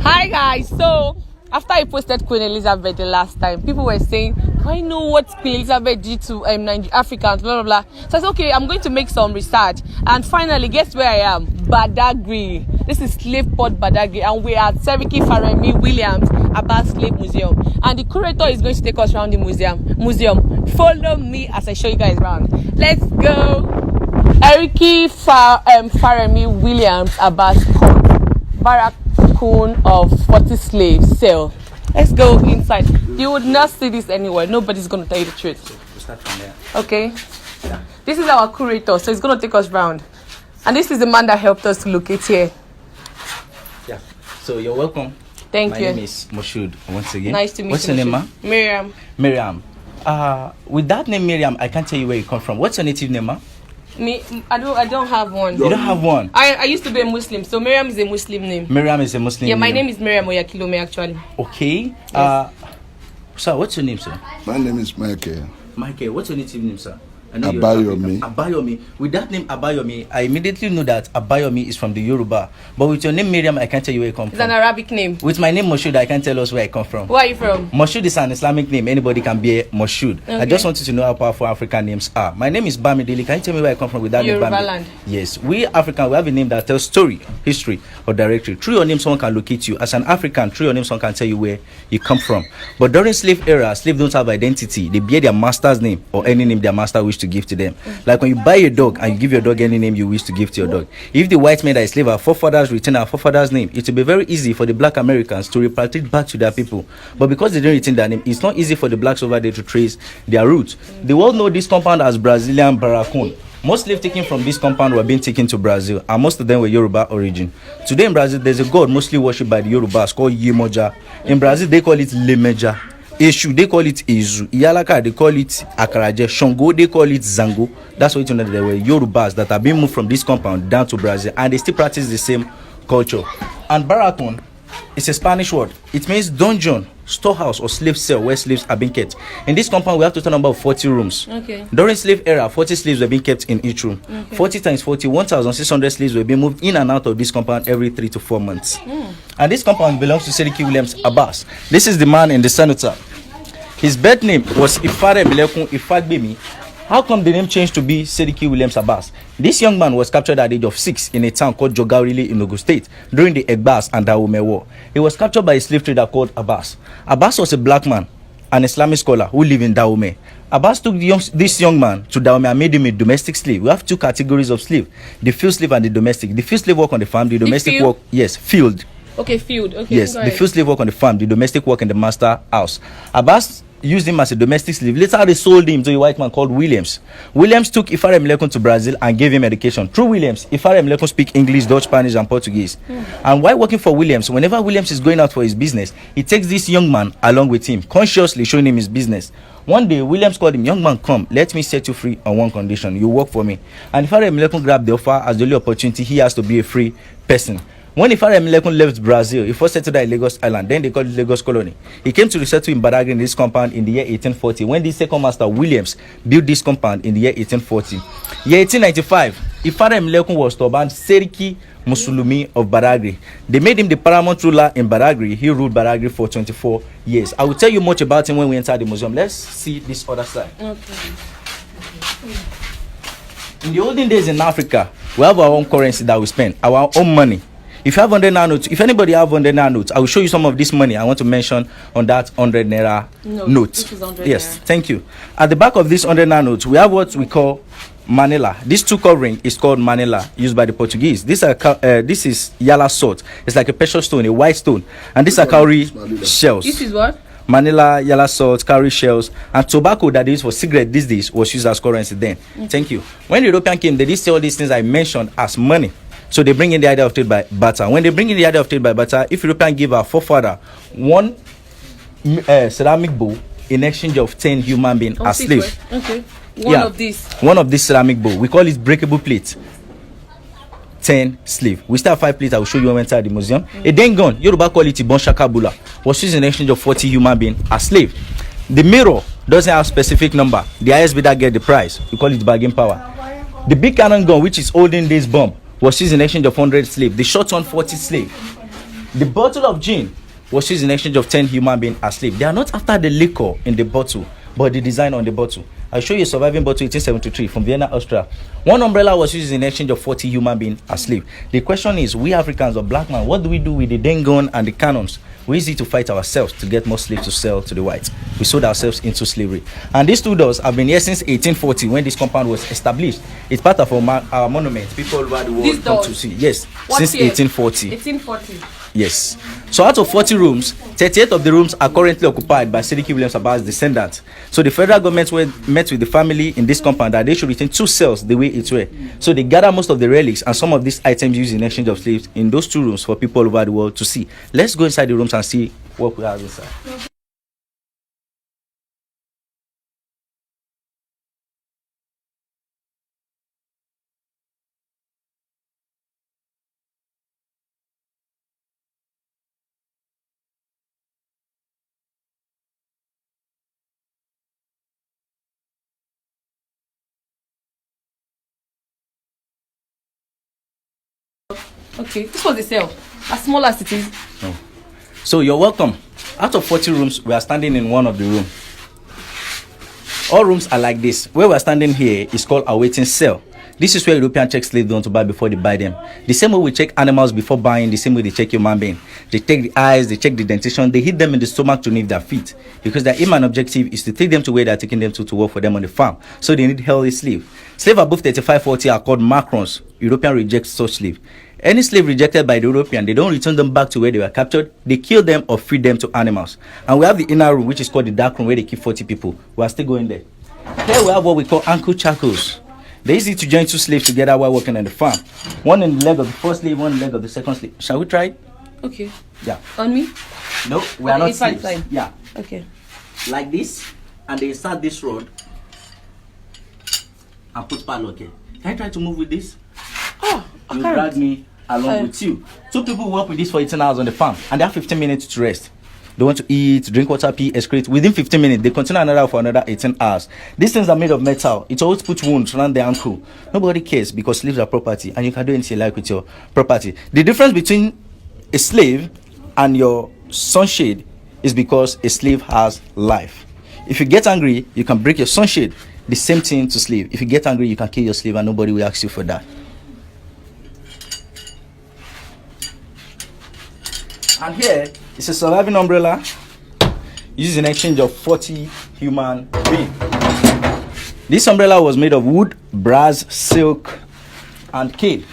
Hi guys, so after I posted Queen Elizabeth the last time, people were saying, I know what Queen Elizabeth did to Africans, blah blah blah. So I said, okay, I'm going to make some research. And finally, guess where I am? Badagry. This is Slave Port Badagry, and we are at Seriki Faremi Williams Abbas Slave Museum. And the curator is going to take us around the museum. Follow me as I show you guys around. Let's go. Seriki Faremi Williams Abbas Port Barracoon of 40 slaves sale. Let's go inside. You would not see this anywhere. Nobody's going to tell you the truth. So we'll start from there. Okay. Yeah. This is our curator, so he's going to take us round. And this is the man that helped us to locate here. Yeah. So you're welcome. Thank you. My name is Moshood once again. Nice to meet you. What's your name, ma? Miriam. Miriam. With that name, Miriam, I can't tell you where you come from. What's your native name, ma? I don't have one. You don't have one? I used to be a Muslim, so Miriam is a Muslim name. Miriam is a Muslim Yeah, name. my name is Miriam Oyakilome actually. Okay. Yes. Sir, what's your name, sir? My name is Michael. Michael, what's your native name, sir? I know you're Abayomi. African. Abayomi. With that name Abayomi, I immediately know that Abayomi is from the Yoruba. But with your name Miriam, I can't tell you where you come It's from. an Arabic name. With my name Moshood, I can't tell us where I come from. Where are you from? Moshood is an Islamic name. Anybody can be a Moshood. Okay. I just want you to know how powerful African names are. My name is Bamidele. Can you tell me where I come from with that name? Yoruba Bamidele? land. Yes. We African, we have a name that tells story, history, or directory. Through your name, someone can locate you. As an African, through your name, someone can tell you where you come from. But during slave era, slaves don't have identity. They bear their master's name or any name their master wish to give to them. Like when you buy a dog and you give your dog any name you wish to give to your dog. If the white men that is slave our forefathers retain our forefathers' name, it will be very easy for the black Americans to repatriate back to their people. But because they don't retain their name, it's not easy for the blacks over there to trace their roots. The world know this compound as Brazilian Barracoon. Most slaves taken from this compound were being taken to Brazil, and most of them were Yoruba origin. Today in Brazil, there's a god mostly worshipped by the Yorubas called Yemoja. In Brazil, they call it Lemeja. Eshu, they call it Ezu. Iyalaka, they call it Akaraje. Shango, they call it Zango. That's why you know there were Yorubas that have been moved from this compound down to Brazil, and they still practice the same culture. And Barracoon is a Spanish word. It means dungeon, storehouse, or slave cell where slaves are being kept. In this compound, we have a total number of 40 rooms. Okay. During slave era, 40 slaves were being kept in each room. Okay. 40 times 40, 1,600 slaves were being moved in and out of this compound every 3 to 4 months. And this compound belongs to Seriki Williams Abbas. This is the man in the cenotaph. His birth name was Ifare Milekun Ifagbemi. How come the name changed to be Seriki Williams Abbas? This young man was captured at the age of 6 in a town called Jogarile in Ogun State during the Egbas and Dahomey War. He was captured by a slave trader called Abbas. Abbas was a black man, an Islamic scholar who lived in Dahomey. Abbas took this young man to Dahomey and made him a domestic slave. We have two categories of slave: the field slave and the domestic. The field slave work on the farm, the domestic work, yes, field. Okay, field. Okay. Yes, the field slave work on the farm, the domestic work in the master house. Abbas used him as a domestic slave. Later, they sold him to a white man called Williams. Williams took Ifare Milekun to Brazil and gave him education. Through Williams, Ifare Milekun speak English, Dutch, Spanish, and Portuguese. And while working for Williams, whenever Williams is going out for his business, he takes this young man along with him, consciously showing him his business. One day, Williams called him, "Young man, come, let me set you free on one condition. You work for me." And Ifare Milekun grabbed the offer as the only opportunity he has to be a free person. When Ifare Milekun left Brazil, he first settled at Lagos Island, then they called it Lagos Colony. He came to resettle in Badagry in this compound in the year 1840, when the second master, Williams, built this compound in the year 1840. Year 1895, Ifare Milekun was to ban Seriki Musulumi of Badagry. They made him the paramount ruler in Badagry. He ruled Badagry for 24 years. I will tell you much about him when we enter the museum. Let's see this other side. Okay. In the olden days in Africa, we have our own currency that we spend, our own money. If you have 100 naira notes, if anybody have 100 naira notes, I will show you some of this money I want to mention on that 100 naira note. This is 100 yes, naira. Thank you. At the back of this 100 naira notes, we have what we call Manila. This two covering is called Manila, used by the Portuguese. This is Yala salt. It's like a precious stone, a white stone, and these are cowrie shells. This is what? Manila, Yala salt, cowrie shells, and tobacco that is for cigarette these days was used as currency then. Thank you. When the European came, they did say all these things I mentioned as money. So they bring in the idea of trade by barter. When they bring in the idea of trade by barter, if European give our forefather one ceramic bowl in exchange of 10 human beings as slaves. Okay. One of these ceramic bowl. We call it breakable plate. 10 slave. We still have 5 plates I will show you when we enter the museum. A then gun, Yoruba call it Ibon Shakabula, was used in exchange of 40 human beings as slave. The mirror doesn't have specific number. The highest bidder get the price. We call it bargain power. The big cannon gun, which is olden days bomb, was used in exchange of 100 slaves. The short one, 40 slaves. The bottle of gin was used in exchange of 10 human beings as slaves. They are not after the liquor in the bottle, but the design on the bottle. I'll show you a surviving bottle 1873 from Vienna, Austria. One umbrella was used in exchange of 40 human beings as slaves. The question is, we Africans or black men, what do we do with the den gun and the cannons? We use it to fight ourselves to get more slaves to sell to the whites. We sold ourselves into slavery. And these two doors have been here since 1840 when this compound was established. It's part of our monument. People all over the world come to see. Yes, since 1840. 1840. Yes. So out of 40 rooms, 38 of the rooms are currently occupied by Sediki Williams Aba's descendants. So the federal government met with the family in this compound that they should retain 2 cells the way it were. So they gather most of the relics and some of these items used in exchange of slaves in those 2 rooms for people all over the world to see. Let's go inside the rooms and see what we have inside. Okay, this was the cell. As small as it is. No. So you're welcome. Out of 40 rooms, we are standing in one of the rooms. All rooms are like this. Where we are standing here is called a waiting cell. This is where Europeans check slaves down to buy before they buy them. The same way we check animals before buying, the same way they check human being. They take the eyes, they check the dentition, they hit them in the stomach to nip their feet. Because their aim and objective is to take them to where they're taking them to work for them on the farm. So they need healthy slaves. Slaves above 35-40 are called macrons. Europeans reject such slaves. Any slave rejected by the European, they don't return them back to where they were captured. They kill them or feed them to animals. And we have the inner room, which is called the dark room, where they keep 40 people. We are still going there. Here we have what we call ankle shackles. They easy to join 2 slaves together while working on the farm. One in the leg of the first slave, one in the leg of the second slave. Shall we try it? Okay. Yeah. On me? No, we are not slaves. Fine. Yeah. Okay. Like this, and they insert this rod and put padlock here. Can I try to move with this? Oh, You drag me along with you. 2 people work with this for 18 hours on the farm, and they have 15 minutes to rest. They want to eat, drink water, pee, excrete. Within 15 minutes, they continue another for another 18 hours. These things are made of metal. It always puts wounds around the ankle. Nobody cares because slaves are property, and you can do anything you like with your property. The difference between a slave and your sunshade is because a slave has life. If you get angry, you can break your sunshade. The same thing to slave. If you get angry, you can kill your slave, and nobody will ask you for that. And here is a surviving umbrella used in exchange of 40 human beings. This umbrella was made of wood, brass, silk, and cane.